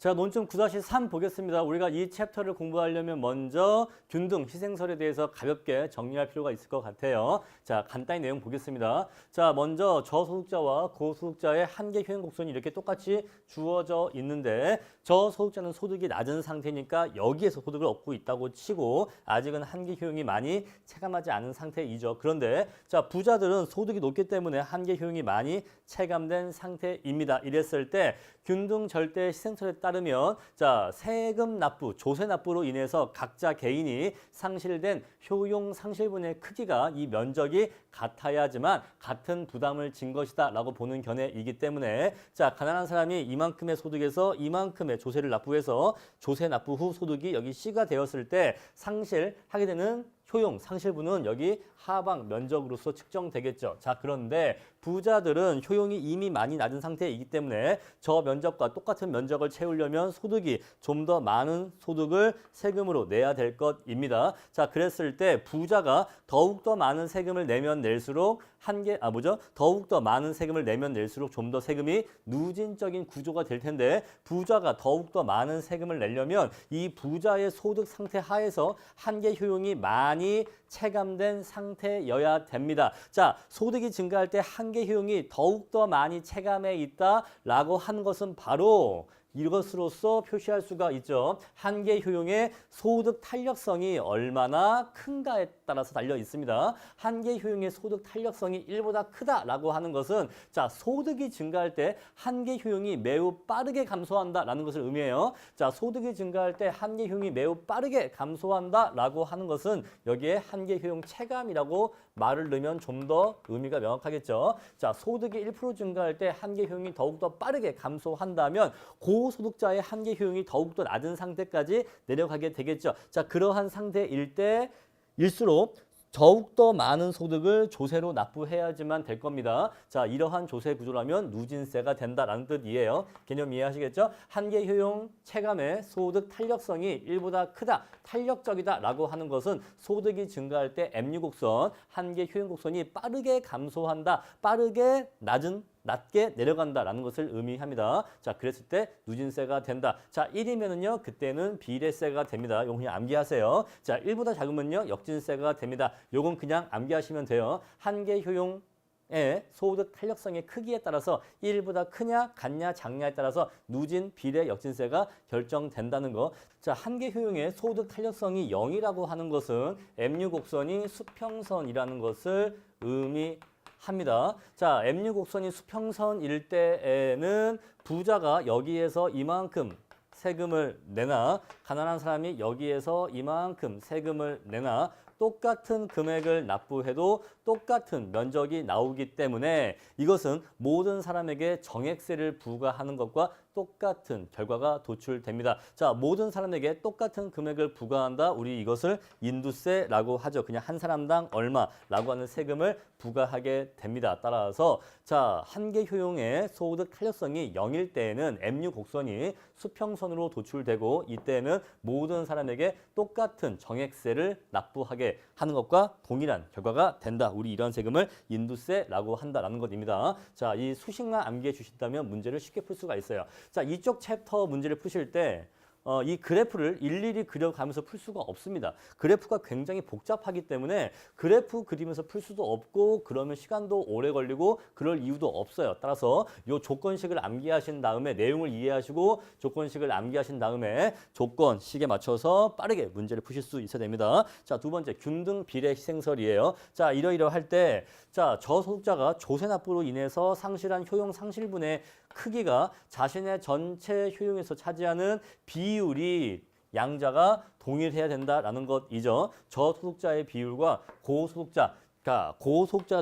자, 논점 9-3 보겠습니다. 우리가 이 챕터를 공부하려면 먼저 균등, 희생설에 대해서 가볍게 정리할 필요가 있을 것 같아요. 자, 간단히 내용 보겠습니다. 자, 먼저 저소득자와 고소득자의 한계 효용 곡선이 이렇게 똑같이 주어져 있는데 저소득자는 소득이 낮은 상태니까 여기에서 소득을 얻고 있다고 치고 아직은 한계 효용이 많이 체감하지 않은 상태이죠. 그런데 자, 부자들은 소득이 높기 때문에 한계 효용이 많이 체감된 상태입니다. 이랬을 때 균등 절대 희생설에 따르면 자, 세금 납부, 조세 납부로 인해서 각자 개인이 상실된 효용 상실분의 크기가 이 면적이 같아야지만 같은 부담을 진 것이다 라고 보는 견해이기 때문에 자, 가난한 사람이 이만큼의 소득에서 이만큼의 조세를 납부해서 조세 납부 후 소득이 여기 C가 되었을 때 상실하게 되는 효용, 상실분은 여기 하방 면적으로서 측정되겠죠. 자, 그런데 부자들은 효용이 이미 많이 낮은 상태이기 때문에 저 면적과 똑같은 면적을 채우려면 소득이 좀 더 많은 소득을 세금으로 내야 될 것입니다. 자, 그랬을 때 부자가 더욱더 많은 세금을 내면 낼수록 더욱더 많은 세금을 내면 낼수록 좀 더 세금이 누진적인 구조가 될 텐데 부자가 더욱더 많은 세금을 내려면 이 부자의 소득 상태 하에서 한계 효용이 많이 체감된 상태여야 됩니다. 자, 소득이 증가할 때 한계 효용이 더욱더 많이 체감해 있다라고 한 것은 바로 이것으로서 표시할 수가 있죠. 한계 효용의 소득 탄력성이 얼마나 큰가에 따라서 달려 있습니다. 한계 효용의 소득 탄력성이 1보다 크다라고 하는 것은 자, 소득이 증가할 때 한계 효용이 매우 빠르게 감소한다라는 것을 의미해요. 자, 소득이 증가할 때 한계 효용이 매우 빠르게 감소한다라고 하는 것은 여기에 한계 효용 체감이라고 말을 넣으면 좀 더 의미가 명확하겠죠. 자, 소득이 1% 증가할 때 한계 효용이 더욱더 빠르게 감소한다면 고소득자의 한계 효용이 더욱더 낮은 상태까지 내려가게 되겠죠. 자, 그러한 상태일 때일수록 더욱더 많은 소득을 조세로 납부해야지만 될 겁니다. 자, 이러한 조세 구조라면 누진세가 된다라는 뜻이에요. 개념 이해하시겠죠? 한계 효용 체감의 소득 탄력성이 1보다 크다, 탄력적이다라고 하는 것은 소득이 증가할 때 M유 곡선, 한계 효용 곡선이 빠르게 감소한다, 빠르게 낮게 내려간다라는 것을 의미합니다. 자, 그랬을 때 누진세가 된다. 자, 1이면은요, 그때는 비례세가 됩니다. 요거 그냥 암기하세요. 자, 1보다 작으면요, 역진세가 됩니다. 요건 그냥 암기하시면 돼요. 한계 효용의 소득 탄력성의 크기에 따라서 1보다 크냐, 같냐, 작냐에 따라서 누진, 비례, 역진세가 결정된다는 거. 자, 한계 효용의 소득 탄력성이 0이라고 하는 것은 M유 곡선이 수평선이라는 것을 합니다. 자, M유 곡선이 수평선일 때에는 부자가 여기에서 이만큼 세금을 내나 가난한 사람이 여기에서 이만큼 세금을 내나 똑같은 금액을 납부해도 똑같은 면적이 나오기 때문에 이것은 모든 사람에게 정액세를 부과하는 것과 똑같은 결과가 도출됩니다. 자, 모든 사람에게 똑같은 금액을 부과한다. 우리 이것을 인두세라고 하죠. 그냥 한 사람당 얼마라고 하는 세금을 부과하게 됩니다. 따라서 자, 한계 효용의 소득 탄력성이 0일 때에는 M유 곡선이 수평선으로 도출되고 이때는 모든 사람에게 똑같은 정액세를 납부하게 하는 것과 동일한 결과가 된다. 우리 이런 세금을 인두세라고 한다라는 것입니다. 자, 이 수식만 암기해 주신다면 문제를 쉽게 풀 수가 있어요. 자, 이쪽 챕터 문제를 푸실 때 이 그래프를 일일이 그려가면서 풀 수가 없습니다. 그래프가 굉장히 복잡하기 때문에 그래프 그리면서 풀 수도 없고 그러면 시간도 오래 걸리고 그럴 이유도 없어요. 따라서 이 조건식을 암기하신 다음에 내용을 이해하시고 조건식을 암기하신 다음에 조건식에 맞춰서 빠르게 문제를 푸실 수 있어야 됩니다. 자, 두 번째 균등 비례 희생설이에요. 자, 이러이러할 때 자, 저소득자가 조세 납부로 인해서 상실한 효용 상실분의 크기가 자신의 전체 효용에서 차지하는 비율이 양자가 동일해야 된다라는 것이죠. 저소득자의 비율과 고소득자가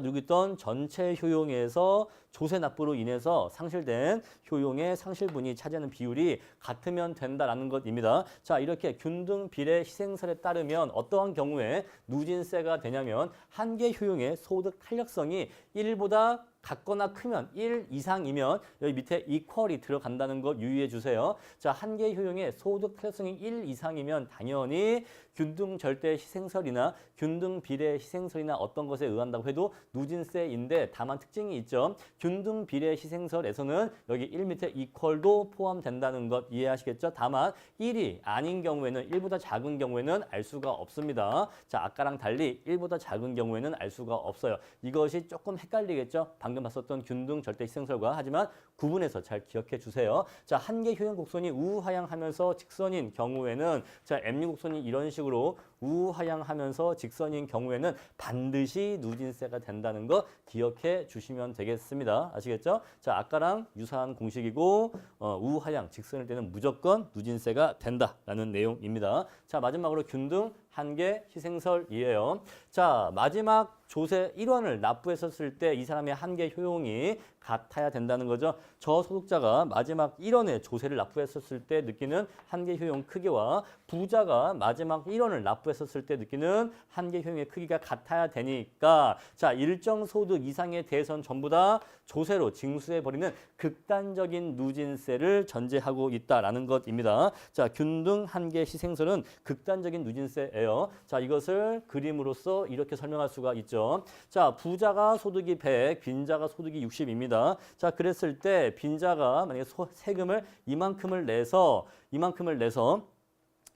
누리고 있던 전체 효용에서 조세 납부로 인해서 상실된 효용의 상실분이 차지하는 비율이 같으면 된다라는 것입니다. 자, 이렇게 균등 비례 희생설에 따르면 어떠한 경우에 누진세가 되냐면 한계 효용의 소득 탄력성이 1보다 같거나 크면 1 이상이면 여기 밑에 equal이 들어간다는 거 유의해 주세요. 자, 한계 효용의 소득 탄력성이 1 이상이면 당연히 균등 절대 희생설이나 균등 비례 희생설이나 어떤 것에 의한다고 해도 누진세인데 다만 특징이 있죠. 균등 비례 희생설에서는 여기 1 밑에 equal도 포함된다는 것 이해하시겠죠? 다만 1이 아닌 경우에는 1보다 작은 경우에는 알 수가 없습니다. 자, 아까랑 달리 1보다 작은 경우에는 알 수가 없어요. 이것이 조금 헷갈리겠죠? 방금 봤었던 균등 절대 희생설과 하지만 구분해서 잘 기억해 주세요. 자, 한계 효용 곡선이 우하향하면서 직선인 경우에는 자, MU 곡선이 이런 식으로 우하향하면서 직선인 경우에는 반드시 누진세가 된다는 거 기억해 주시면 되겠습니다. 아시겠죠? 자, 아까랑 유사한 공식이고 우하향 직선일 때는 무조건 누진세가 된다라는 내용입니다. 자, 마지막으로 균등 한계 희생설이에요. 자, 마지막 조세 1원을 납부했었을 때 이 사람의 한계 효용이 같아야 된다는 거죠. 저소득자가 마지막 1원의 조세를 납부했었을 때 느끼는 한계 효용 크기와 부자가 마지막 1원을 납부했었을 때 느끼는 한계 효용의 크기가 같아야 되니까 자, 일정 소득 이상에 대해서는 전부 다 조세로 징수해버리는 극단적인 누진세를 전제하고 있다라는 것입니다. 자, 균등 한계 희생설은 극단적인 누진세예요. 자, 이것을 그림으로써 이렇게 설명할 수가 있죠. 자, 부자가 소득이 100, 빈자가 소득이 60입니다. 자, 그랬을 때 빈자가 만약에 세금을 이만큼을 내서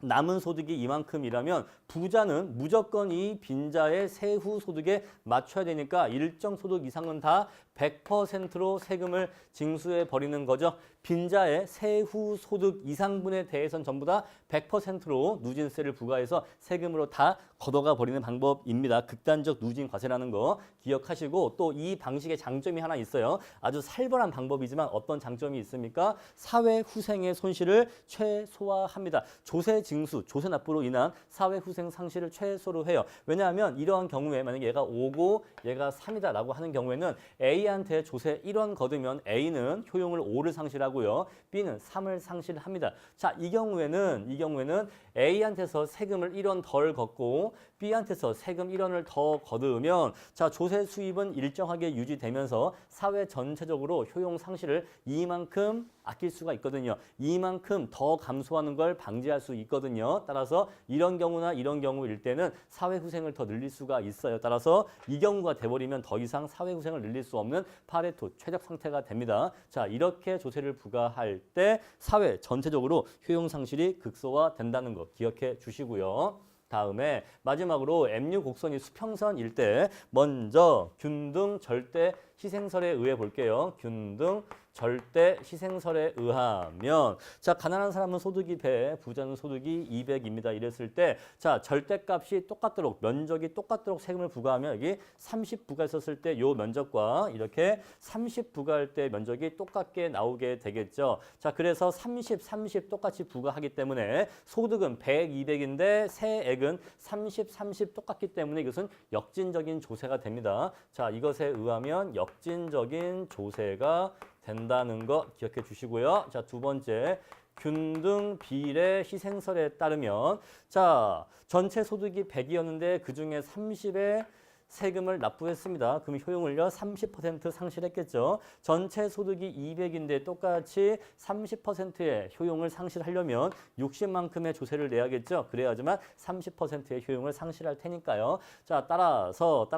남은 소득이 이만큼이라면 부자는 무조건 이 빈자의 세후 소득에 맞춰야 되니까 일정 소득 이상은 다 100%로 세금을 징수해 버리는 거죠. 빈자의 세후 소득 이상분에 대해서는 전부 다 100%로 누진세를 부과해서 세금으로 다 걷어가 버리는 방법입니다. 극단적 누진 과세라는 거 기억하시고 또 이 방식의 장점이 하나 있어요. 아주 살벌한 방법이지만 어떤 장점이 있습니까? 사회 후생의 손실을 최소화합니다. 조세 징수, 조세 납부로 인한 사회 후생 상실을 최소로 해요. 왜냐하면 이러한 경우에 만약에 얘가 5고 얘가 3이다라고 하는 경우에는 A한테 조세 1원 거두면 A는 효용을 5를 상실하고요. B는 3을 상실합니다. 자, 이 경우에는 A한테서 세금을 1원 덜 걷고 B한테서 세금 1원을 더 거두면 자, 조세 수입은 일정하게 유지되면서 사회 전체적으로 효용 상실을 이만큼 아낄 수가 있거든요. 이만큼 더 감소하는 걸 방지할 수 있거든요. 따라서 이런 경우나 이런 경우일 때는 사회후생을 더 늘릴 수가 있어요. 따라서 이 경우가 돼버리면 더 이상 사회후생을 늘릴 수 없는 파레토 최적 상태가 됩니다. 자, 이렇게 조세를 부과할 때 사회 전체적으로 효용 상실이 극소화된다는 거 기억해 주시고요. 다음에 마지막으로 MU 곡선이 수평선일 때 먼저 균등 절대 희생설에 의해 볼게요. 균등 절대 희생설에 의하면 자, 가난한 사람은 소득이 100, 부자는 소득이 200입니다. 이랬을 때 자, 절대값이 똑같도록 면적이 똑같도록 세금을 부과하면 여기 30 부과했었을 때 요 면적과 이렇게 30 부과할 때 면적이 똑같게 나오게 되겠죠. 자, 그래서 30 똑같이 부과하기 때문에 소득은 100, 200인데 세액은 30 똑같기 때문에 이것은 역진적인 조세가 됩니다. 자, 이것에 의하면 역진적인 조세가 된다는 거 기억해 주시고요. 자, 두 번째 균등 비례 희생설에 따르면 자, 전체 소득이 100이었는데 그중에 30에 세금을 납부했습니다. 그럼 효용을요 30% 상실했겠죠. 전체 소득이 200인데 똑같이 30%의 효용을 상실하려면 60만큼의 조세를 내야겠죠. 그래야지만 30%의 효용을 상실할 테니까요. 자, 따라서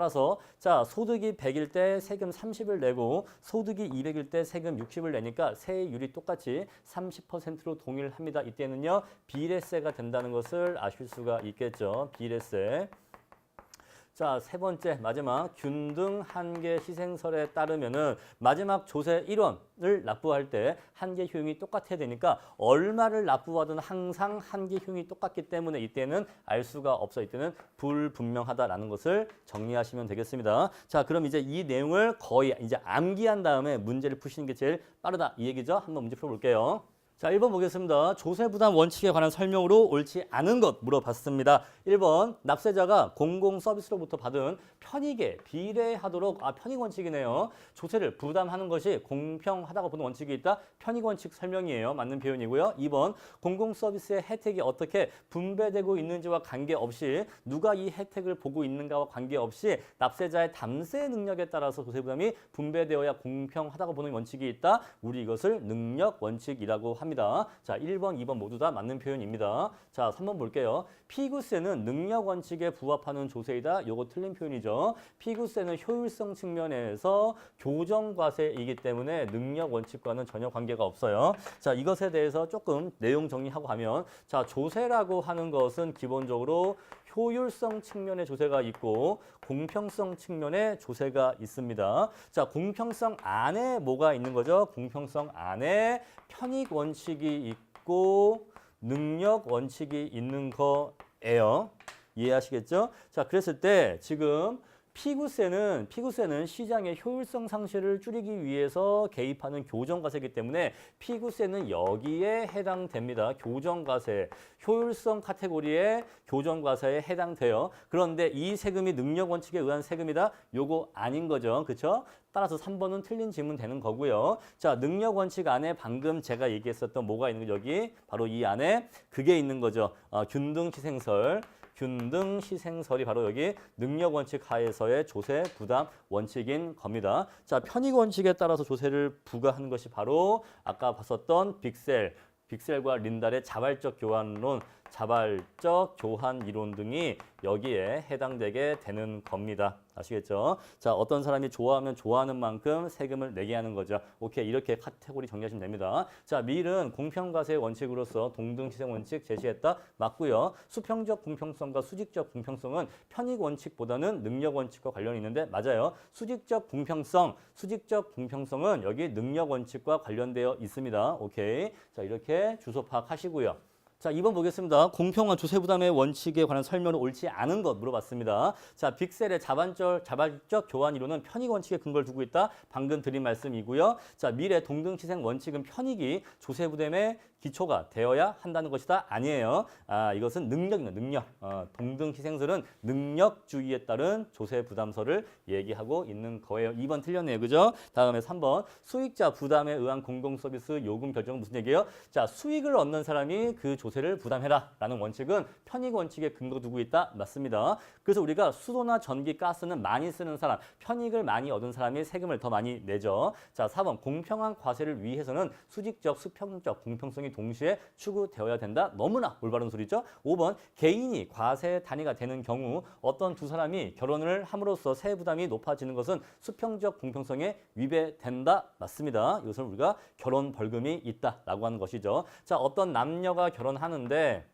자, 소득이 100일 때 세금 30을 내고 소득이 200일 때 세금 60을 내니까 세율이 똑같이 30%로 동일합니다. 이때는요 비례세가 된다는 것을 아실 수가 있겠죠. 비례세. 자, 세 번째 마지막 균등 한계 희생설에 따르면은 마지막 조세 1원을 납부할 때 한계 효용이 똑같아야 되니까 얼마를 납부하든 항상 한계 효용이 똑같기 때문에 이때는 알 수가 없어. 이때는 불분명하다라는 것을 정리하시면 되겠습니다. 자, 그럼 이제 이 내용을 거의 이제 암기한 다음에 문제를 푸시는 게 제일 빠르다 이 얘기죠. 한번 문제 풀어볼게요. 자, 1번 보겠습니다. 조세 부담 원칙에 관한 설명으로 옳지 않은 것 물어봤습니다. 1번 납세자가 공공 서비스로부터 받은 편익에 비례하도록 편익 원칙이네요. 조세를 부담하는 것이 공평하다고 보는 원칙이 있다. 편익 원칙 설명이에요. 맞는 표현이고요. 2번 공공 서비스의 혜택이 어떻게 분배되고 있는지와 관계없이 누가 이 혜택을 보고 있는가와 관계없이 납세자의 담세 능력에 따라서 조세 부담이 분배되어야 공평하다고 보는 원칙이 있다. 우리 이것을 능력 원칙이라고 합니다. 자, 1번, 2번 모두 다 맞는 표현입니다. 자, 3번 볼게요. 피구세는 능력 원칙에 부합하는 조세이다. 요거 틀린 표현이죠. 피구세는 효율성 측면에서 교정과세이기 때문에 능력 원칙과는 전혀 관계가 없어요. 자, 이것에 대해서 조금 내용 정리하고 가면 자, 조세라고 하는 것은 기본적으로 효율성 측면의 조세가 있고 공평성 측면의 조세가 있습니다. 자, 공평성 안에 뭐가 있는 거죠? 공평성 안에 편익 원칙이 있고 능력 원칙이 있는 거예요. 이해하시겠죠? 자, 그랬을 때 지금 피구세는 시장의 효율성 상실을 줄이기 위해서 개입하는 교정과세이기 때문에 피구세는 여기에 해당됩니다. 교정과세, 효율성 카테고리의 교정과세에 해당돼요. 그런데 이 세금이 능력 원칙에 의한 세금이다? 요거 아닌 거죠. 그렇죠? 따라서 3번은 틀린 질문 되는 거고요. 자, 능력 원칙 안에 방금 제가 얘기했었던 뭐가 있는 거 여기 바로 이 안에 그게 있는 거죠. 균등 시생설이 바로 여기 능력 원칙 하에서의 조세 부담 원칙인 겁니다. 자, 편익 원칙에 따라서 조세를 부과하는 것이 바로 아까 봤었던 빅셀과 린달의 자발적 교환론, 자발적 교환 이론 등이 여기에 해당되게 되는 겁니다. 아시겠죠? 자, 어떤 사람이 좋아하면 좋아하는 만큼 세금을 내게 하는 거죠. 오케이, 이렇게 카테고리 정리하시면 됩니다. 자, 밀은 공평과세 원칙으로서 동등시생 원칙 제시했다. 맞고요. 수평적 공평성과 수직적 공평성은 편익 원칙보다는 능력 원칙과 관련이 있는데 맞아요. 수직적 공평성은 여기 능력 원칙과 관련되어 있습니다. 오케이. 자, 이렇게 주소 파악하시고요. 자, 2번 보겠습니다. 공평한 조세 부담의 원칙에 관한 설명은 옳지 않은 것 물어봤습니다. 자, 빅셀의 자발적 교환 이론은 편익 원칙에 근거를 두고 있다. 방금 드린 말씀이고요. 자, 밀의 동등시생 원칙은 편익이 조세 부담의 기초가 되어야 한다는 것이다. 아니에요. 이것은 능력. 동등희생설은 능력주의에 따른 조세 부담설을 얘기하고 있는 거예요. 2번 틀렸네요. 그죠? 다음에 3번. 수익자 부담에 의한 공공서비스 요금 결정은 무슨 얘기예요? 자, 수익을 얻는 사람이 그 조세를 부담해라 라는 원칙은 편익 원칙에 근거 두고 있다. 맞습니다. 그래서 우리가 수도나 전기, 가스는 많이 쓰는 사람, 편익을 많이 얻은 사람이 세금을 더 많이 내죠. 자, 4번. 공평한 과세를 위해서는 수직적, 수평적 공평성이 동시에 추구되어야 된다. 너무나 올바른 소리죠. 5번. 개인이 과세 단위가 되는 경우 어떤 두 사람이 결혼을 함으로써 세액 부담이 높아지는 것은 수평적 공평성에 위배된다. 맞습니다. 이것을 우리가 결혼 벌금이 있다라고 하는 것이죠. 자, 어떤 남녀가 결혼하는데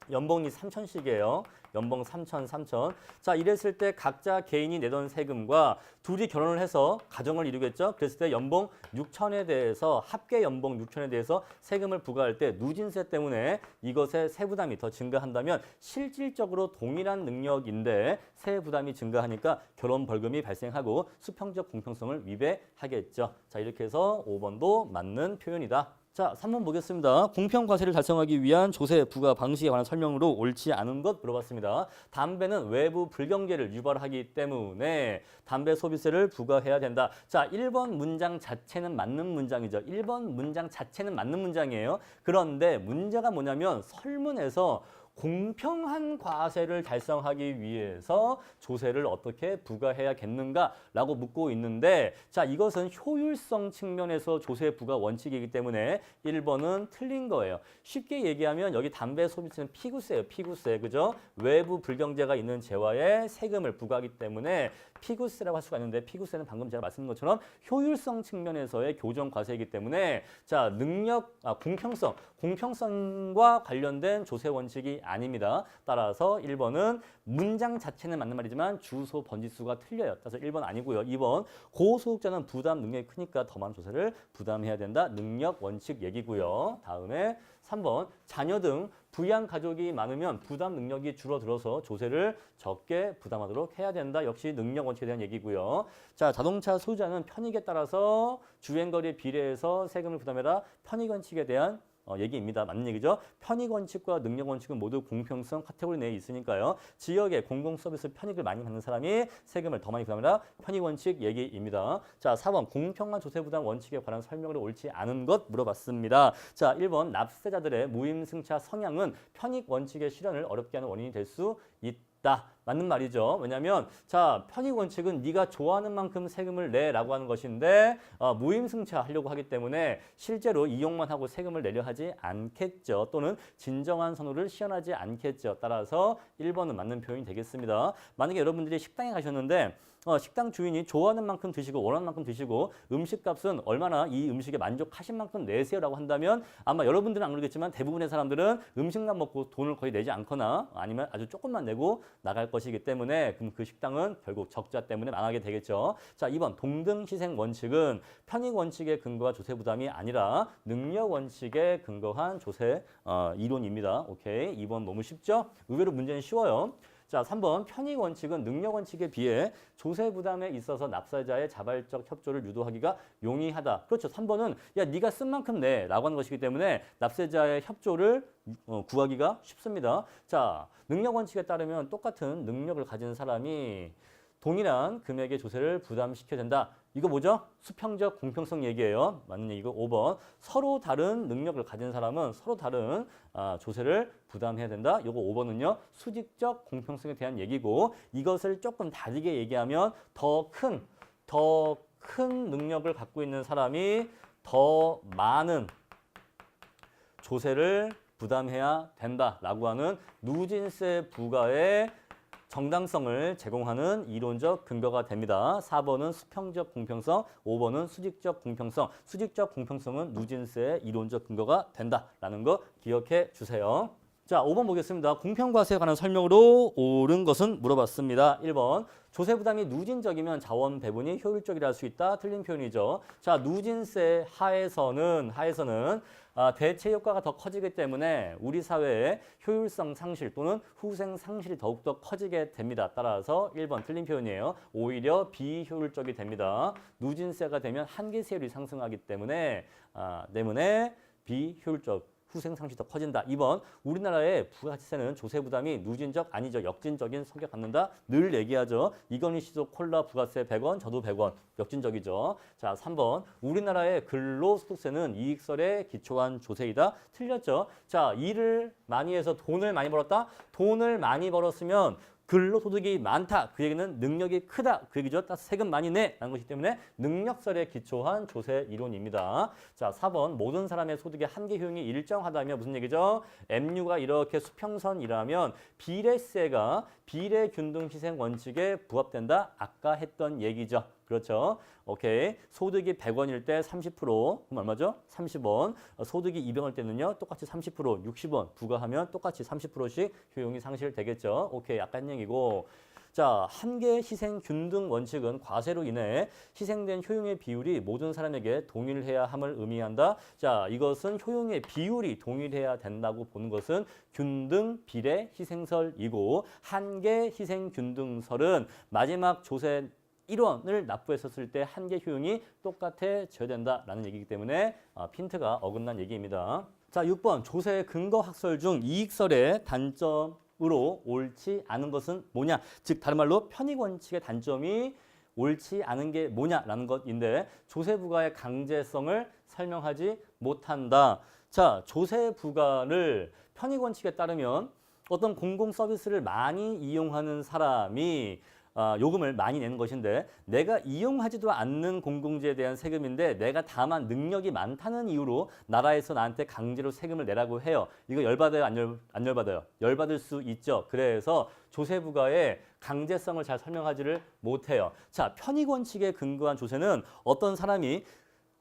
연봉이 3천씩이에요. 연봉 3천. 자, 이랬을 때 각자 개인이 내던 세금과 둘이 결혼을 해서 가정을 이루겠죠. 그랬을 때 연봉 6천에 대해서 합계 연봉 6천에 대해서 세금을 부과할 때 누진세 때문에 이것의 세부담이 더 증가한다면 실질적으로 동일한 능력인데 세부담이 증가하니까 결혼 벌금이 발생하고 수평적 공평성을 위배하겠죠. 자, 이렇게 해서 5번도 맞는 표현이다. 자, 3번 보겠습니다. 공평과세를 달성하기 위한 조세 부과 방식에 관한 설명으로 옳지 않은 것 물어봤습니다. 담배는 외부 불경제를 유발하기 때문에 담배 소비세를 부과해야 된다. 자, 1번 문장 자체는 맞는 문장이죠. 1번 문장 자체는 맞는 문장이에요. 그런데 문제가 뭐냐면 설문에서 공평한 과세를 달성하기 위해서 조세를 어떻게 부과해야겠는가라고 묻고 있는데 자, 이것은 효율성 측면에서 조세 부과 원칙이기 때문에 1번은 틀린 거예요. 쉽게 얘기하면 여기 담배 소비세는 피구세예요. 피구세. 그죠? 외부 불경제가 있는 재화에 세금을 부과하기 때문에 피구세라고 할 수가 있는데 피구세는 방금 제가 말씀드린 것처럼 효율성 측면에서의 교정 과세이기 때문에 자, 공평성과 관련된 조세 원칙이 아닙니다. 따라서 1번은 문장 자체는 맞는 말이지만 주소 번지수가 틀려요. 따라서 1번 아니고요. 2번 고소득자는 부담 능력이 크니까 더 많은 조세를 부담해야 된다. 능력 원칙 얘기고요. 다음에 3번 자녀 등 부양 가족이 많으면 부담 능력이 줄어들어서 조세를 적게 부담하도록 해야 된다. 역시 능력 원칙에 대한 얘기고요. 자, 자동차 소유자는 편익에 따라서 주행거리에 비례해서 세금을 부담해라. 편익 원칙에 대한 얘기입니다. 맞는 얘기죠? 편익 원칙과 능력 원칙은 모두 공평성 카테고리 내에 있으니까요. 지역의 공공 서비스 편익을 많이 받는 사람이 세금을 더 많이 부담해라. 편익 원칙 얘기입니다. 자, 4번 공평한 조세 부담 원칙에 관한 설명으로 옳지 않은 것 물어봤습니다. 자, 1번 납세자들의 무임승차 성향은 편익 원칙의 실현을 어렵게 하는 원인이 될 수 있다. 맞는 말이죠. 왜냐하면 자 편익 원칙은 네가 좋아하는 만큼 세금을 내라고 하는 것인데 무임승차 하려고 하기 때문에 실제로 이용만 하고 세금을 내려 하지 않겠죠. 또는 진정한 선호를 시연하지 않겠죠. 따라서 1번은 맞는 표현이 되겠습니다. 만약에 여러분들이 식당에 가셨는데 식당 주인이 좋아하는 만큼 드시고 원하는 만큼 드시고 음식값은 얼마나 이 음식에 만족하신 만큼 내세요라고 한다면 아마 여러분들은 안 그러겠지만 대부분의 사람들은 음식만 먹고 돈을 거의 내지 않거나 아니면 아주 조금만 내고 나갈 것이기 때문에 그럼 그 식당은 결국 적자 때문에 망하게 되겠죠. 자, 2번 동등 희생 원칙은 편익 원칙에 근거한 조세 부담이 아니라 능력 원칙에 근거한 조세 이론입니다. 오케이. 2번 너무 쉽죠? 의외로 문제는 쉬워요. 자, 3번 편익 원칙은 능력 원칙에 비해 조세 부담에 있어서 납세자의 자발적 협조를 유도하기가 용이하다. 그렇죠. 3번은 야 네가 쓴 만큼 내라고 하는 것이기 때문에 납세자의 협조를 구하기가 쉽습니다. 자, 능력 원칙에 따르면 똑같은 능력을 가진 사람이 동일한 금액의 조세를 부담시켜야 된다. 이거 뭐죠? 수평적 공평성 얘기예요. 맞는 얘기고 5번 서로 다른 능력을 가진 사람은 서로 다른 조세를 부담해야 된다. 이거 5번은요. 수직적 공평성에 대한 얘기고 이것을 조금 다르게 얘기하면 더 큰 능력을 갖고 있는 사람이 더 많은 조세를 부담해야 된다라고 하는 누진세 부과의 정당성을 제공하는 이론적 근거가 됩니다. 4번은 수평적 공평성, 5번은 수직적 공평성. 수직적 공평성은 누진세의 이론적 근거가 된다라는 거 기억해 주세요. 자, 5번 보겠습니다. 공평과세에 관한 설명으로 옳은 것은 물어봤습니다. 1번 조세 부담이 누진적이면 자원 배분이 효율적이라 할 수 있다. 틀린 표현이죠. 자, 누진세 하에서는 대체 효과가 더 커지기 때문에 우리 사회의 효율성 상실 또는 후생 상실이 더욱더 커지게 됩니다. 따라서 1번 틀린 표현이에요. 오히려 비효율적이 됩니다. 누진세가 되면 한계세율이 상승하기 때문에 비효율적 후생 상실이 더 커진다. 2번 우리나라의 부가가치세는 조세 부담이 누진적 아니죠. 역진적인 성격 갖는다. 늘 얘기하죠. 이건희 씨도 콜라 부가세 100원, 저도 100원. 역진적이죠. 자, 3번 우리나라의 근로소득세는 이익설에 기초한 조세이다. 틀렸죠. 자, 일을 많이 해서 돈을 많이 벌었다. 돈을 많이 벌었으면 근로소득이 많다. 그 얘기는 능력이 크다. 그 얘기죠. 따라서 세금 많이 내라는 것이기 때문에 능력설에 기초한 조세 이론입니다. 자, 4번 모든 사람의 소득의 한계 효용이 일정하다면 무슨 얘기죠? MU가 이렇게 수평선이라면 비례세가 비례균등희생 원칙에 부합된다. 아까 했던 얘기죠. 그렇죠. 오케이. 소득이 100원일 때 30%, 그럼 얼마죠? 30원. 소득이 200원일 때는요, 똑같이 30%, 60원 부과하면 똑같이 30%씩 효용이 상실되겠죠. 오케이. 아까 한 얘기고. 자, 한계 희생 균등 원칙은 과세로 인해 희생된 효용의 비율이 모든 사람에게 동일해야 함을 의미한다. 자, 이것은 효용의 비율이 동일해야 된다고 보는 것은 균등 비례 희생설이고 한계 희생 균등설은 마지막 조세 1원을 납부했었을 때 한계 효용이 똑같아져야 된다라는 얘기이기 때문에 핀트가 어긋난 얘기입니다. 자, 6번 조세 근거 학설 중 이익설의 단점으로 옳지 않은 것은 뭐냐? 즉 다른 말로 편익 원칙의 단점이 옳지 않은 게 뭐냐라는 것인데 조세 부과의 강제성을 설명하지 못한다. 자, 조세 부과를 편익 원칙에 따르면 어떤 공공 서비스를 많이 이용하는 사람이 요금을 많이 내는 것인데 내가 이용하지도 않는 공공재에 대한 세금인데 내가 다만 능력이 많다는 이유로 나라에서 나한테 강제로 세금을 내라고 해요. 이거 열받아요? 안 열받아요? 열받을 수 있죠. 그래서 조세부과의 강제성을 잘 설명하지를 못해요. 자, 편익 원칙에 근거한 조세는 어떤 사람이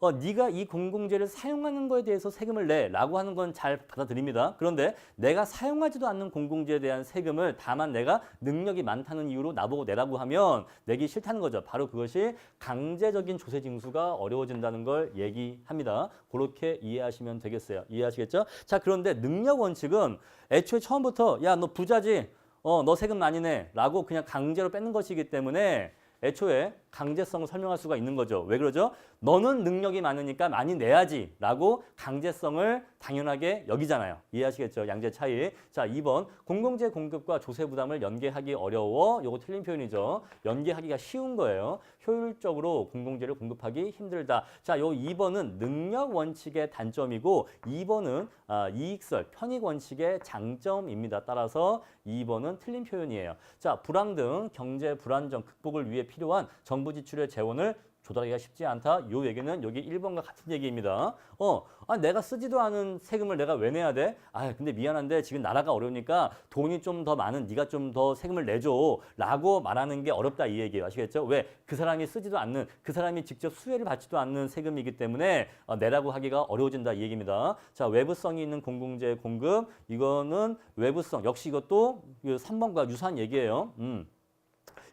네가 이 공공재를 사용하는 거에 대해서 세금을 내라고 하는 건 잘 받아들입니다. 그런데 내가 사용하지도 않는 공공재에 대한 세금을 다만 내가 능력이 많다는 이유로 나보고 내라고 하면 내기 싫다는 거죠. 바로 그것이 강제적인 조세 징수가 어려워진다는 걸 얘기합니다. 그렇게 이해하시면 되겠어요. 이해하시겠죠? 자, 그런데 능력 원칙은 애초에 처음부터 야, 너 부자지? 너 세금 많이 내 라고 그냥 강제로 뺏는 것이기 때문에 애초에 강제성을 설명할 수가 있는 거죠. 왜 그러죠? 너는 능력이 많으니까 많이 내야지 라고 강제성을 당연하게 여기잖아요. 이해하시겠죠? 양재 차이. 자, 2번 공공재 공급과 조세 부담을 연계하기 어려워. 요거 틀린 표현이죠. 연계하기가 쉬운 거예요. 효율적으로 공공재를 공급하기 힘들다. 자, 요 2번은 능력 원칙의 단점이고 2번은 이익설, 편익 원칙의 장점입니다. 따라서 2번은 틀린 표현이에요. 자, 불황 등 경제 불안정 극복을 위해 필요한 정부 지출의 재원을 조달하기가 쉽지 않다. 요 얘기는 여기 1번과 같은 얘기입니다. 내가 쓰지도 않은 세금을 내가 왜 내야 돼? 근데 미안한데 지금 나라가 어려우니까 돈이 좀 더 많은 네가 좀 더 세금을 내줘 라고 말하는 게 어렵다 이 얘기예요. 아시겠죠? 왜? 그 사람이 쓰지도 않는, 그 사람이 직접 수혜를 받지도 않는 세금이기 때문에 내라고 하기가 어려워진다 이 얘기입니다. 자, 외부성이 있는 공공재 공급, 이거는 외부성, 역시 이것도 3번과 유사한 얘기예요.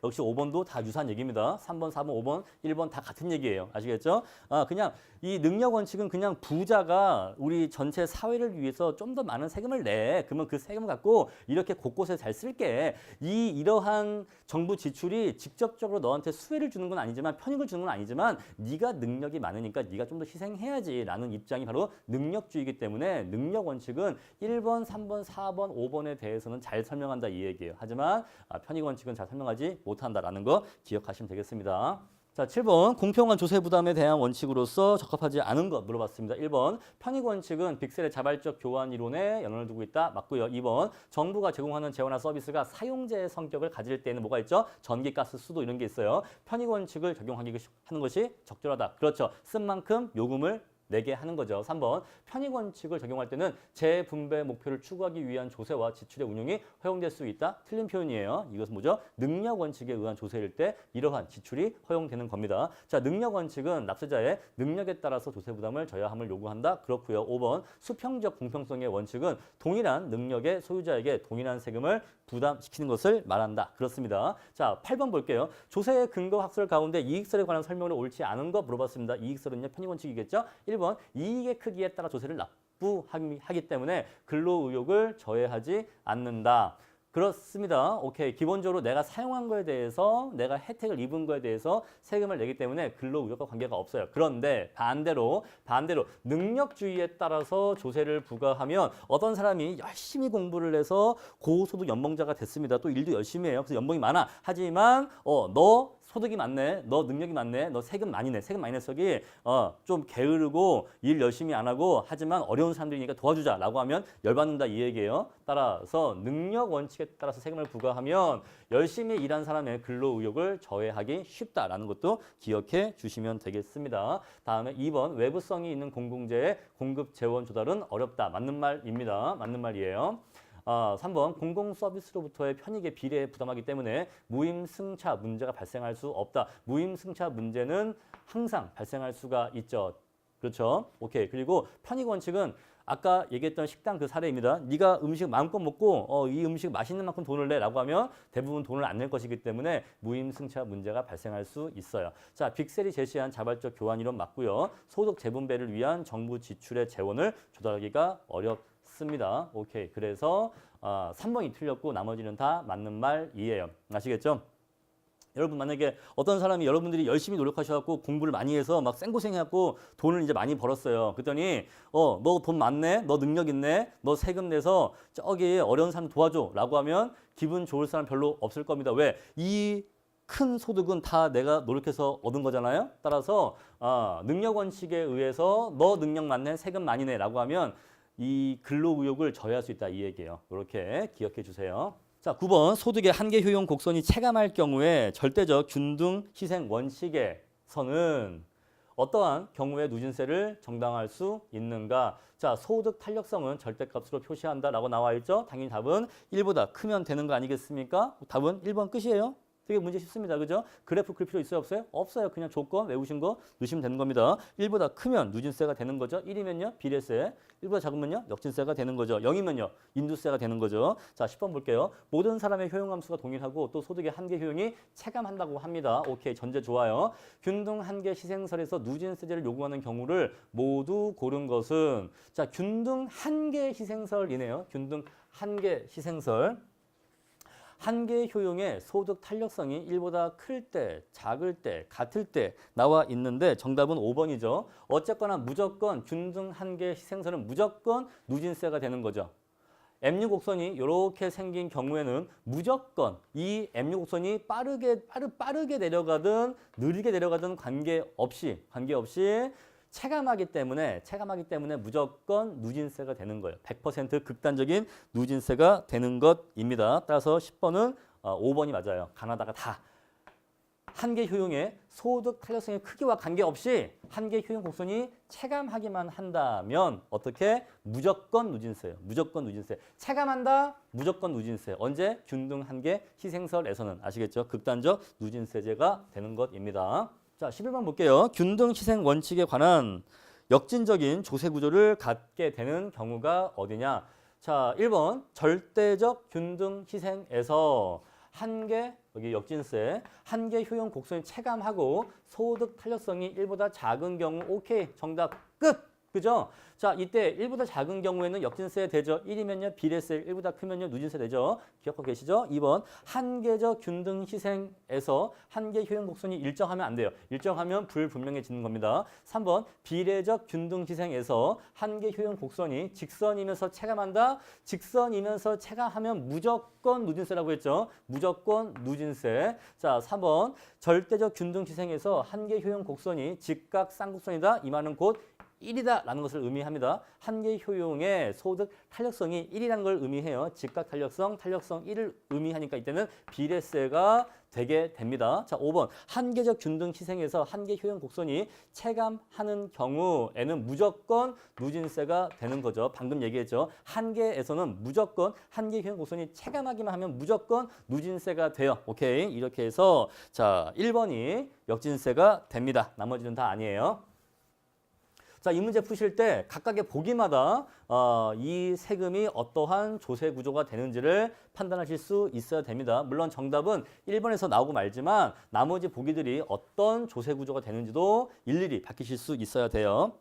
역시 5번도 다 유사한 얘기입니다. 3번, 4번, 5번, 1번 다 같은 얘기예요. 아시겠죠? 그냥 이 능력 원칙은 그냥 부자가 우리 전체 사회를 위해서 좀 더 많은 세금을 내. 그러면 그 세금 갖고 이렇게 곳곳에 잘 쓸게. 이러한 정부 지출이 직접적으로 너한테 수혜를 주는 건 아니지만 편익을 주는 건 아니지만 네가 능력이 많으니까 네가 좀 더 희생해야지라는 입장이 바로 능력주의이기 때문에 능력 원칙은 1번, 3번, 4번, 5번에 대해서는 잘 설명한다 이 얘기예요. 하지만 편익 원칙은 잘 설명하지 못한다라는 거 기억하시면 되겠습니다. 자, 7번 공평한 조세 부담에 대한 원칙으로서 적합하지 않은 것 물어봤습니다. 1번 편익 원칙은 빅셀의 자발적 교환 이론에 영향을 두고 있다. 맞고요. 2번 정부가 제공하는 재원이나 서비스가 사용자의 성격을 가질 때는 뭐가 있죠? 전기, 가스, 수도 이런 게 있어요. 편익 원칙을 적용하는 것이 적절하다. 그렇죠. 쓴 만큼 요금을 내게 하는 거죠. 3번 편익 원칙을 적용할 때는 재분배 목표를 추구하기 위한 조세와 지출의 운용이 허용될 수 있다. 틀린 표현이에요. 이것은 뭐죠? 능력 원칙에 의한 조세일 때 이러한 지출이 허용되는 겁니다. 자, 능력 원칙은 납세자의 능력에 따라서 조세 부담을 져야함을 요구한다. 그렇고요. 5번 수평적 공평성의 원칙은 동일한 능력의 소유자에게 동일한 세금을 부담시키는 것을 말한다. 그렇습니다. 자, 8번 볼게요. 조세의 근거 학설 가운데 이익설에 관한 설명을 옳지 않은 거 물어봤습니다. 이익설은요, 편익 원칙이겠죠? 1번 이익의 크기에 따라 조세를 납부하기 때문에 근로의욕을 저해하지 않는다. 그렇습니다. 오케이. 기본적으로 내가 사용한 거에 대해서 내가 혜택을 입은 거에 대해서 세금을 내기 때문에 근로의욕과 관계가 없어요. 그런데 반대로 능력주의에 따라서 조세를 부과하면 어떤 사람이 열심히 공부를 해서 고소득 연봉자가 됐습니다. 또 일도 열심히 해요. 그래서 연봉이 많아. 하지만 너 소득이 많네, 너 능력이 많네, 너 세금 많이 내, 세금 많이 냈어기 좀 게으르고 일 열심히 안 하고 하지만 어려운 사람들이니까 도와주자라고 하면 열받는다 이 얘기예요. 따라서 능력 원칙에 따라서 세금을 부과하면 열심히 일한 사람의 근로의욕을 저해하기 쉽다라는 것도 기억해 주시면 되겠습니다. 다음에 2번 외부성이 있는 공공재의 공급 재원 조달은 어렵다. 맞는 말입니다. 맞는 말이에요. 3번 공공서비스로부터의 편익에 비례해 부담하기 때문에 무임승차 문제가 발생할 수 없다. 무임승차 문제는 항상 발생할 수가 있죠. 그렇죠? 오케이. 그리고 편익 원칙은 아까 얘기했던 식당 그 사례입니다. 네가 음식 마음껏 먹고 이 음식 맛있는 만큼 돈을 내라고 하면 대부분 돈을 안 낼 것이기 때문에 무임승차 문제가 발생할 수 있어요. 자, 빅셀이 제시한 자발적 교환 이론 맞고요. 소득 재분배를 위한 정부 지출의 재원을 조달하기가 어렵습니다. 오케이. 그래서 3번이 틀렸고 나머지는 다 맞는 말이에요. 아시겠죠? 여러분 만약에 어떤 사람이 여러분들이 열심히 노력하셔갖고 공부를 많이 해서 막 생고생해갖고 돈을 이제 많이 벌었어요. 그랬더니 너 돈 많네, 너 능력 있네, 너 세금 내서 저기 어려운 사람 도와줘 라고 하면 기분 좋을 사람 별로 없을 겁니다. 왜? 이 큰 소득은 다 내가 노력해서 얻은 거잖아요. 따라서 능력 원칙에 의해서 너 능력 많네, 세금 많이 내 라고 하면 이 근로의욕을 저해할 수 있다 이 얘기예요. 이렇게 기억해 주세요. 자, 9번 소득의 한계 효용 곡선이 체감할 경우에 절대적 균등 희생 원칙에서는 어떠한 경우에 누진세를 정당화할 수 있는가? 자, 소득 탄력성은 절대값으로 표시한다라고 나와 있죠. 당연히 답은 1보다 크면 되는 거 아니겠습니까? 답은 1번 끝이에요. 되게 문제 쉽습니다. 그죠? 그래프 그릴 필요 있어요? 없어요? 없어요. 그냥 조건 외우신 거 넣으시면 되는 겁니다. 1보다 크면 누진세가 되는 거죠. 1이면요. 비례세. 1보다 작으면요. 역진세가 되는 거죠. 0이면요. 인두세가 되는 거죠. 자, 10번 볼게요. 모든 사람의 효용함수가 동일하고 또 소득의 한계 효용이 체감한다고 합니다. 오케이. 전제 좋아요. 균등 한계 희생설에서 누진세제를 요구하는 경우를 모두 고른 것은 자, 균등 한계 희생설이네요. 균등 한계 희생설. 한계 효용의 소득 탄력성이 1보다 클 때, 작을 때, 같을 때 나와 있는데 정답은 5번이죠. 어쨌거나 무조건 균등 한계 희생설은 무조건 누진세가 되는 거죠. M6 곡선이 이렇게 생긴 경우에는 무조건 이 M6 곡선이 빠르게 내려가든 느리게 내려가든 관계없이 체감하기 때문에 무조건 누진세가 되는 거예요. 100% 극단적인 누진세가 되는 것입니다. 따라서 10번은 5번이 맞아요. 가나다가 다. 한계 효용의 소득 탄력성의 크기와 관계없이 한계 효용 곡선이 체감하기만 한다면 어떻게? 무조건 누진세예요. 무조건 누진세. 체감한다? 무조건 누진세. 언제? 균등 한계 희생설에서는 아시겠죠? 극단적 누진세제가 되는 것입니다. 자, 11번 볼게요. 균등 희생 원칙에 관한 역진적인 조세 구조를 갖게 되는 경우가 어디냐? 자, 1번 절대적 균등 희생에서 한계, 여기 역진세, 한계 효용 곡선이 체감하고 소득 탄력성이 1보다 작은 경우 오케이, 정답 끝! 그죠? 자, 이때 1보다 작은 경우에는 역진세 되죠. 1이면요, 비례세, 1보다 크면요, 누진세 되죠. 기억하고 계시죠? 2번, 한계적 균등 희생에서 한계 효용 곡선이 일정하면 안 돼요. 일정하면 불분명해지는 겁니다. 3번, 비례적 균등 희생에서 한계 효용 곡선이 직선이면서 체감한다. 직선이면서 체감하면 무조건 누진세라고 했죠. 무조건 누진세. 자, 3번, 절대적 균등 희생에서 한계 효용 곡선이 직각 쌍곡선이다. 이 말은 곧 1이다라는 것을 의미합니다. 한계 효용의 소득 탄력성이 1이라는 걸 의미해요. 직각 탄력성, 탄력성 1을 의미하니까 이때는 비례세가 되게 됩니다. 자, 5번. 한계적 균등 희생에서 한계 효용 곡선이 체감하는 경우에는 무조건 누진세가 되는 거죠. 방금 얘기했죠. 한계에서는 무조건 한계 효용 곡선이 체감하기만 하면 무조건 누진세가 돼요. 오케이. 이렇게 해서 자, 1번이 역진세가 됩니다. 나머지는 다 아니에요. 자, 이 문제 푸실 때 각각의 보기마다 이 세금이 어떠한 조세 구조가 되는지를 판단하실 수 있어야 됩니다. 물론 정답은 1번에서 나오고 말지만 나머지 보기들이 어떤 조세 구조가 되는지도 일일이 밝히실 수 있어야 돼요.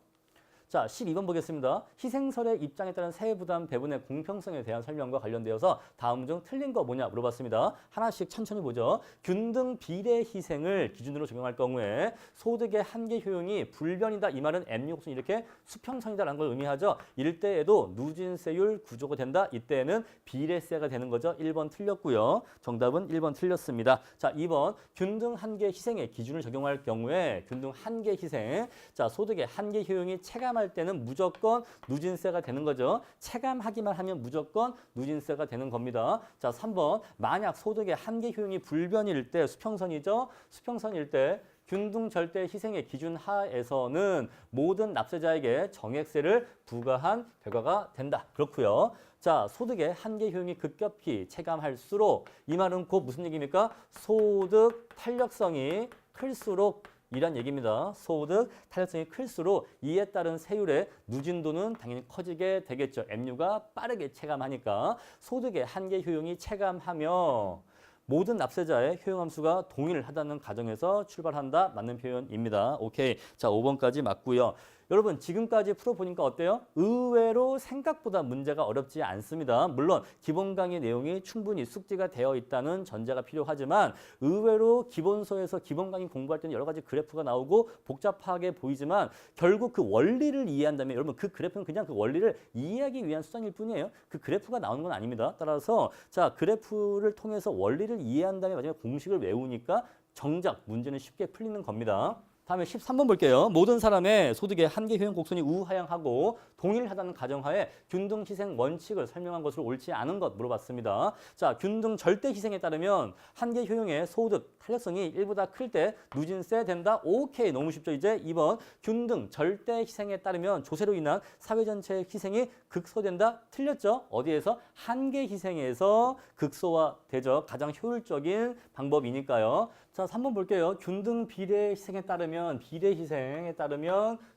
자, 12번 보겠습니다. 희생설의 입장에 따른 세부담 배분의 공평성에 대한 설명과 관련되어서 다음 중 틀린 거 뭐냐 물어봤습니다. 하나씩 천천히 보죠. 균등 비례 희생을 기준으로 적용할 경우에 소득의 한계 효용이 불변이다. 이 말은 M6 곡선이 이렇게 수평선이다라는 걸 의미하죠. 이럴 때에도 누진세율 구조가 된다. 이때는 비례세가 되는 거죠. 1번 틀렸고요. 정답은 1번 틀렸습니다. 자, 2번 균등 한계 희생의 기준을 적용할 경우에 균등 한계 희생. 자, 소득의 한계 효용이 체감할 때는 무조건 누진세가 되는 거죠. 체감하기만 하면 무조건 누진세가 되는 겁니다. 자, 3번 만약 소득의 한계 효용이 불변일 때 수평선이죠. 수평선일 때 균등 절대 희생의 기준 하에서는 모든 납세자에게 정액세를 부과한 결과가 된다. 그렇고요. 자, 소득의 한계 효용이 급격히 체감할수록 이 말은 곧 무슨 얘기입니까? 소득 탄력성이 클수록 이란 얘기입니다. 소득 탄력성이 클수록 이에 따른 세율의 누진도는 당연히 커지게 되겠죠. MU가 빠르게 체감하니까 소득의 한계 효용이 체감하며 모든 납세자의 효용함수가 동일하다는 가정에서 출발한다. 맞는 표현입니다. 오케이. 자, 5번까지 맞고요. 여러분 지금까지 풀어보니까 어때요? 의외로 생각보다 문제가 어렵지 않습니다. 물론 기본 강의 내용이 충분히 숙지가 되어 있다는 전제가 필요하지만 의외로 기본서에서 기본 강의 공부할 때는 여러 가지 그래프가 나오고 복잡하게 보이지만 결국 그 원리를 이해한다면 여러분 그 그래프는 그냥 그 원리를 이해하기 위한 수단일 뿐이에요. 그 그래프가 나오는 건 아닙니다. 따라서 자 그래프를 통해서 원리를 이해한 다음에 마지막에 공식을 외우니까 정작 문제는 쉽게 풀리는 겁니다. 다음에 13번 볼게요. 모든 사람의 소득의 한계 효용 곡선이 우하향하고 동일하다는 가정하에 균등 희생 원칙을 설명한 것으로 옳지 않은 것 물어봤습니다. 자, 균등 절대 희생에 따르면 한계 효용의 소득 탄력성이 1보다 클 때 누진세 된다. 오케이. 너무 쉽죠. 이제 2번 균등 절대 희생에 따르면 조세로 인한 사회 전체의 희생이 극소된다. 틀렸죠. 어디에서? 한계 희생에서 극소화되죠. 가장 효율적인 방법이니까요. 자, 3번 볼게요. 균등 비례 희생에 따르면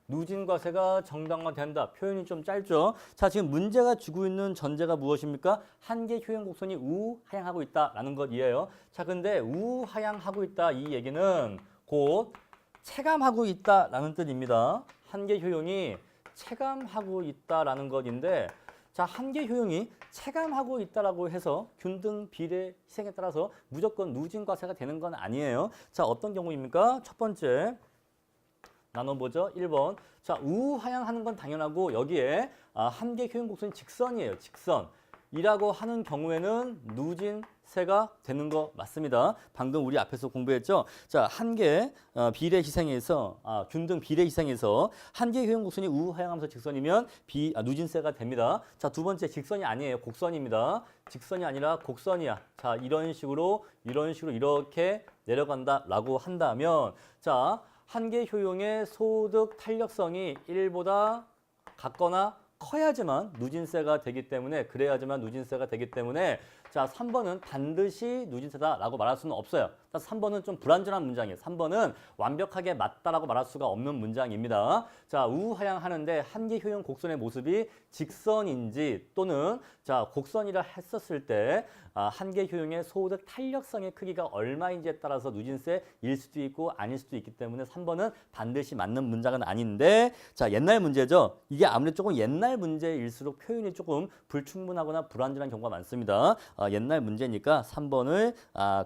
누진과세가 정당화된다. 표현이 좀 짧죠. 자, 지금 문제가 주고 있는 전제가 무엇입니까? 한계 효용 곡선이 우하향하고 있다라는 것이에요. 자, 근데 우하향하고 있다 이 얘기는 곧 체감하고 있다라는 뜻입니다. 한계 효용이 체감하고 있다라는 것인데, 자, 한계 효용이 체감하고 있다라고 해서 균등 비례 희생에 따라서 무조건 누진과세가 되는 건 아니에요. 자, 어떤 경우입니까? 첫 번째 나눠보죠. 1번. 자, 우하향하는 건 당연하고 여기에 한계 효용 곡선이 직선이에요. 직선이라고 하는 경우에는 누진세가 되는 거 맞습니다. 방금 우리 앞에서 공부했죠. 자, 한계 비례 희생에서 균등 비례 희생에서 한계 효용 곡선이 우하향하면서 직선이면 누진세가 됩니다. 자, 두 번째 직선이 아니에요. 곡선입니다. 직선이 아니라 곡선이야. 자, 이런 식으로 이렇게 내려간다라고 한다면, 자, 한계 효용의 소득 탄력성이 1보다 같거나 커야지만 누진세가 되기 때문에, 자, 3번은 반드시 누진세다라고 말할 수는 없어요. 3번은 좀 불완전한 문장이에요. 3번은 완벽하게 맞다라고 말할 수가 없는 문장입니다. 자, 우하향하는데 한계 효용 곡선의 모습이 직선인지 또는 자, 곡선이라 했었을 때 한계 효용의 소득 탄력성의 크기가 얼마인지에 따라서 누진세일 수도 있고 아닐 수도 있기 때문에 3번은 반드시 맞는 문장은 아닌데, 자, 옛날 문제죠. 이게 아무래도 조금 옛날 문제일수록 표현이 조금 불충분하거나 불완전한 경우가 많습니다. 옛날 문제니까 3번을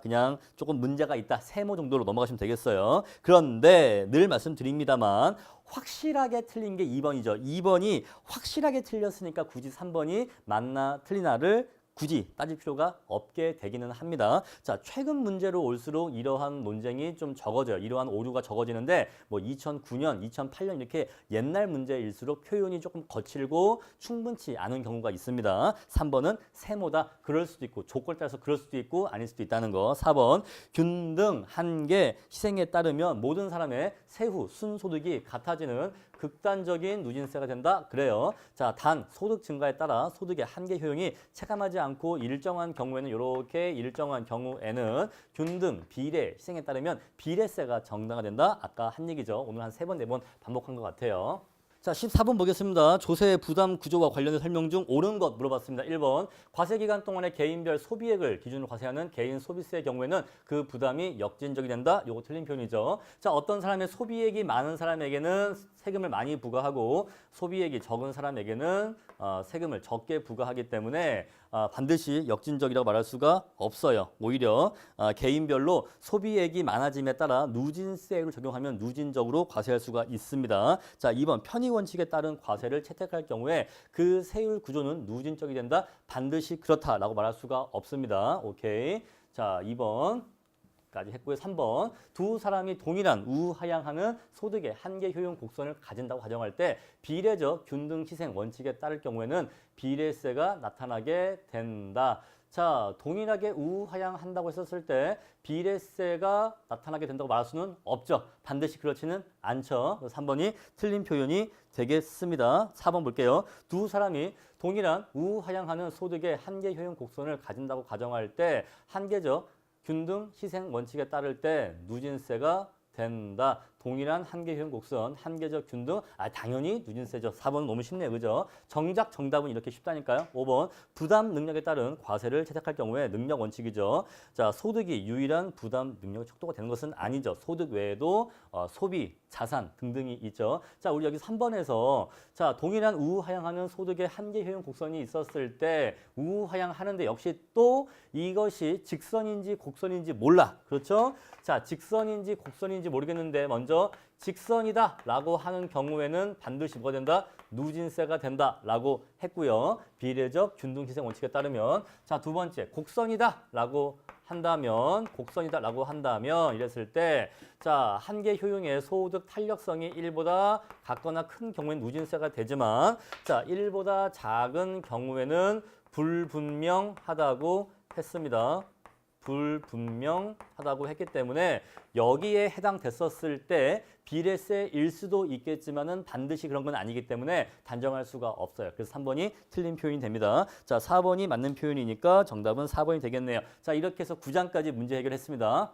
그냥 조금 문제가 있다. 세모 정도로 넘어가시면 되겠어요. 그런데 늘 말씀드립니다만 확실하게 틀린 게 2번이죠. 2번이 확실하게 틀렸으니까 굳이 3번이 맞나 틀리나를 굳이 따질 필요가 없게 되기는 합니다. 자, 최근 문제로 올수록 이러한 논쟁이 좀 적어져요. 이러한 오류가 적어지는데 뭐 2009년, 2008년 이렇게 옛날 문제일수록 표현이 조금 거칠고 충분치 않은 경우가 있습니다. 3번은 세모다. 그럴 수도 있고 조건에 따라서 그럴 수도 있고 아닐 수도 있다는 거. 4번 균등 한계 희생에 따르면 모든 사람의 세후 순소득이 같아지는 극단적인 누진세가 된다. 그래요. 자, 단 소득 증가에 따라 소득의 한계 효용이 체감하지 않고 일정한 경우에는 균등 비례 희생에 따르면 비례세가 정당화된다. 아까 한 얘기죠. 오늘 한 3번, 4번 반복한 것 같아요. 자, 14번 보겠습니다. 조세 부담 구조와 관련된 설명 중 옳은 것 물어봤습니다. 1번, 과세 기간 동안의 개인별 소비액을 기준으로 과세하는 개인 소비세의 경우에는 그 부담이 역진적이 된다. 요거 틀린 표현이죠. 자, 어떤 사람의 소비액이 많은 사람에게는 세금을 많이 부과하고 소비액이 적은 사람에게는 세금을 적게 부과하기 때문에 반드시 역진적이라고 말할 수가 없어요. 오히려 개인별로 소비액이 많아짐에 따라 누진세율을 적용하면 누진적으로 과세할 수가 있습니다. 자, 2번 편의 원칙에 따른 과세를 채택할 경우에 그 세율 구조는 누진적이 된다. 반드시 그렇다라고 말할 수가 없습니다. 오케이. 자, 2번. 까지 했고요. 3번, 두 사람이 동일한 우하향하는 소득의 한계 효용 곡선을 가진다고 가정할 때 비례적 균등 희생 원칙에 따를 경우에는 비례세가 나타나게 된다. 자, 동일하게 우하향한다고 했었을 때 비례세가 나타나게 된다고 말할 수는 없죠. 반드시 그렇지는 않죠. 3번이 틀린 표현이 되겠습니다. 4번 볼게요. 두 사람이 동일한 우하향하는 소득의 한계 효용 곡선을 가진다고 가정할 때 한계적 균등 희생 원칙에 따를 때 누진세가 된다. 동일한 한계 효용 곡선, 한계적 균등, 당연히 누진세죠. 4번 너무 쉽네요. 그죠? 정작 정답은 이렇게 쉽다니까요. 5번, 부담 능력에 따른 과세를 채택할 경우에 능력 원칙이죠. 자, 소득이 유일한 부담 능력의 척도가 되는 것은 아니죠. 소득 외에도 소비, 자산 등등이 있죠. 자, 우리 여기 3번에서 자, 동일한 우하향하는 소득의 한계 효용 곡선이 있었을 때 우하향하는데 역시 또 이것이 직선인지 곡선인지 몰라. 그렇죠? 자, 직선인지 곡선인지 모르겠는데 먼저 직선이다 라고 하는 경우에는 반드시 뭐가 된다? 누진세가 된다라고 했고요. 비례적 균등희생 원칙에 따르면 자, 두 번째 곡선이다라고 한다면 이랬을 때 자, 한계 효용의 소득 탄력성이 1보다 같거나 큰 경우에는 누진세가 되지만 자, 1보다 작은 경우에는 불분명하다고 했습니다. 불분명하다고 했기 때문에 여기에 해당됐었을 때 비례세일 수도 있겠지만은 반드시 그런 건 아니기 때문에 단정할 수가 없어요. 그래서 3번이 틀린 표현이 됩니다. 자, 4번이 맞는 표현이니까 정답은 4번이 되겠네요. 자, 이렇게 해서 9장까지 문제 해결했습니다.